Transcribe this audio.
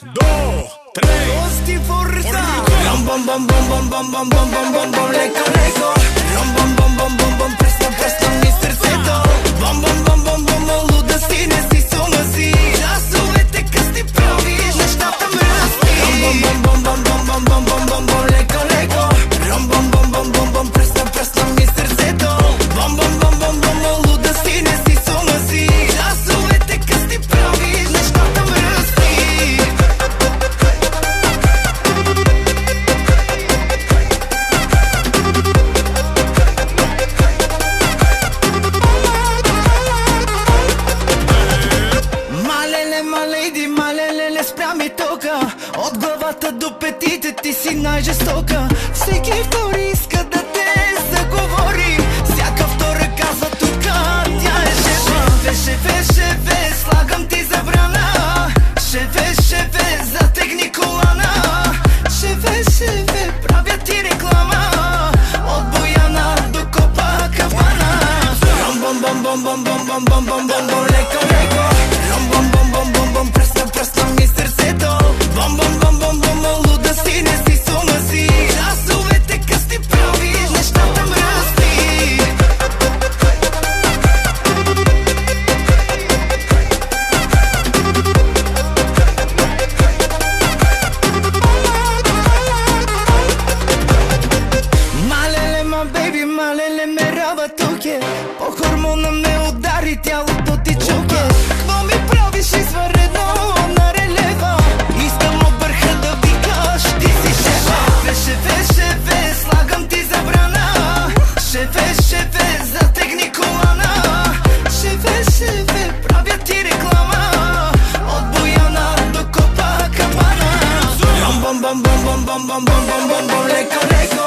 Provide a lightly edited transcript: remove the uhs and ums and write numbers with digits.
2, 3. Costi forza. Rom bom bom bom bom bom bom bom bom bom bom леко леко. Rom bom bom bom bom bom пресно пресно ми сърцето. Бом бом бом бом бом луда си, не си с ума си. Часовете късти правиш, нещата мръсни. Ром бом бом бом бом бом бом бом бом бом леко леко. Ром бом бом бом бом бом пресно пресно ми сърцето. Бом бом бом бом бом луда си, не си с ума си. Часовете късти правиш, нещата мръсни. Малейди, малеле, спря ми тока. От главата до петите ти си най-жестока. Всеки втори иска да те заговори. Всяка втора казва тука, тя е шефа. Шефе, слагам ти забрана. Шефе, затегни колана. Шефе, правя ти реклама. От Бояна до Копакабана. Ром бом бом бом бом бом бом бом бом бом бом леко леко. Ром бом бом бом бом бом пресно ми сърцето. Бом бом бом бом бом луда си, не си с ума си. Часовете късти правиш, нещата мръсни. Малеле, ма бейби, малеле, ме рава туке. По хормона ме удари, тялото ти чуке. Кво ми правиш извънредно на релева? Искам от върха да викаш, ти си шефа. Шефе, слагам ти забрана. Шефе, затегни колана. Шефе, правя ти реклама. От Бояна до Копакабана. Бом бом бом бом бом бом бом бом бом бом леко леко.